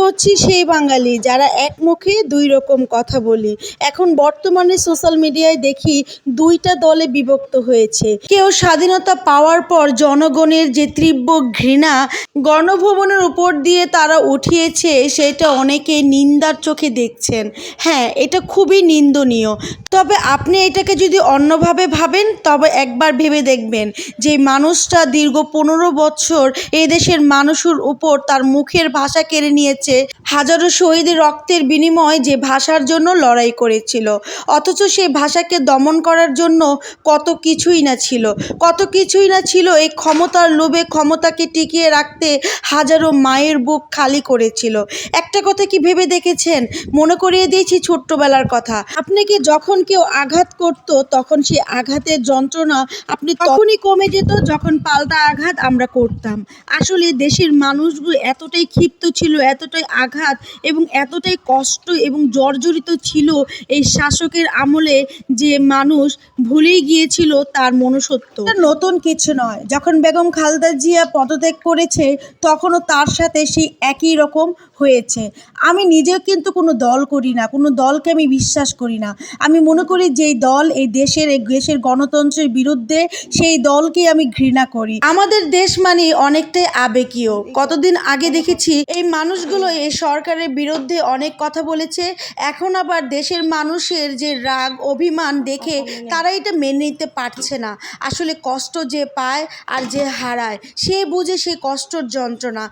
হচ্ছি সেই বাঙালি যারা এক মুখে দুই রকম কথা বলি। এখন বর্তমানে সোশ্যাল মিডিয়ায় দেখি দুইটা দলে বিভক্ত হয়েছে। কেউ স্বাধীনতা পাওয়ার পর জনগণের যে তীব্র ঘৃণা গণভবনের উপর দিয়ে তারা উঠিয়েছে, সেটা অনেকে নিন্দার চোখে দেখছেন। হ্যাঁ, এটা খুবই নিন্দনীয়। তবে আপনি এটাকে যদি অন্যভাবে ভাবেন, তবে একবার ভেবে দেখবেন যে মানুষটা দীর্ঘ 15 বছর এদেশের মানুষের উপর তার মুখের ভাষা কেড়ে নিয়েছে, হাজারো শহীদের রক্তের বিনিময়ে যে ভাষার জন্য লড়াই করেছিল, অথচ সেই ভাষাকে দমন করার জন্য কত কিছুই না ছিল এই ক্ষমতার লোভে ক্ষমতাকে টিকিয়ে রাখতে হাজারো মায়ের বুক খালি করেছিল। একটা কথা কি ভেবে দেখেছেন? মনে করিয়ে দিয়েছি ছোট্টবেলার কথা। আপনাকে যখন কেউ আঘাত করত, তখন সেই আঘাতের যন্ত্রণা আপনি তখনই কমে যেত যখন পাল্টা আঘাত আমরা করতাম। আসলে দেশের মানুষগুলো এতটাই ক্ষিপ্ত ছিল, এতটাই আঘাত এবং এতটাই কষ্ট এবং জর্জরিত ছিল এই শাসকের আমলে, যে মানুষ ভুলেই গিয়েছিল তার মনুষ্যত্ব। নতুন কিছু নয়। যখন বেগম খালেদা জিয়া পদত্যাগ করেছে, তখনও তার সাথে সেই একই রকম হয়েছে। আমি নিজেও কিন্তু কোনো দল করি না, কোনো দলকে আমি বিশ্বাস করি না। আমি মনে করি যেই দল এই দেশের গণতন্ত্রের বিরুদ্ধে, সেই দলকে আমি ঘৃণা করি। আমাদের দেশ মানে অনেকটাই আবেগীয়। কতদিন আগে দেখেছি এই মানুষগুলো এই সরকারের বিরুদ্ধে অনেক কথা বলেছে, এখন আবার দেশের মানুষের যে রাগ অভিমান দেখে তারা এটা মেনে নিতে পারছে না। আসলে কষ্ট যে পায় আর যে হারায়, সে বুঝে সেই কষ্টর যন্ত্রণা।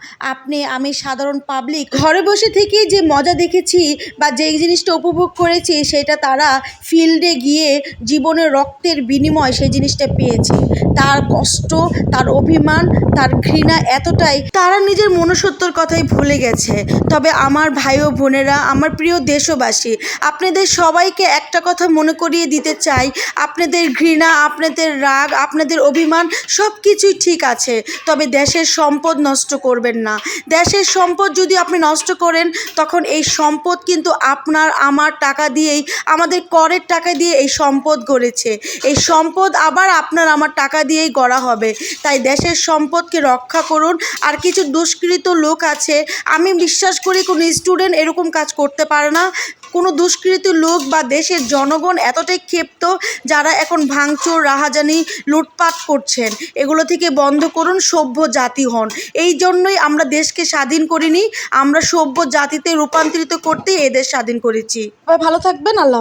আমি সাধারণ পাবলিক ঘরে বসে থেকে যে মজা দেখেছি বা যে জিনিসটা উপভোগ করেছি, সেটা তারা ফিল্ডে গিয়ে জীবনের রক্তের বিনিময় সেই জিনিসটা পেয়েছে। তার কষ্ট, তার অভিমান, তার ঘৃণা এতটাই, তারা নিজের মনুষ্যত্বর কথাই ভুলে গেছে। তবে আমার ভাই ও বোনেরা, আমার প্রিয় দেশবাসী, আপনাদের সবাইকে একটা কথা মনে করিয়ে দিতে চাই, আপনাদের ঘৃণা, আপনাদের রাগ, আপনাদের অভিমান সব কিছুই ঠিক আছে, তবে দেশের সম্পদ নষ্ট করবেন না। দেশের সম্পদ যদি আপনি নষ্ট করেন, তখন এই সম্পদ কিন্তু আপনার আমার টাকা দিয়েই, আমাদের করের টাকা দিয়ে এই সম্পদ গড়েছে। এই সম্পদ আবার আপনার আমার টাকা দিয়েই গড়া হবে। তাই দেশের সম্পদকে রক্ষা করুন। আর কিছু দুষ্কৃত লোক আছে, আমি বিশ্বাস করি কোনো স্টুডেন্ট এরকম কাজ করতে পারে না। কোনো দুষ্কৃত লোক বা দেশের জনগণ এতটাই ক্ষিপ্ত, যারা এখন ভাঙচুর, রাহাজানি, লুটপাট করছেন, এগুলো থেকে বন্ধ করুন, সভ্য জাতি হন। এই জন্যই আমরা দেশকে স্বাধীন করিনি, আমরা সভ্য জাতিতে রূপান্তরিত করতে এদেশ স্বাধীন করেছি। ভালো থাকবেন। আল্লাহ।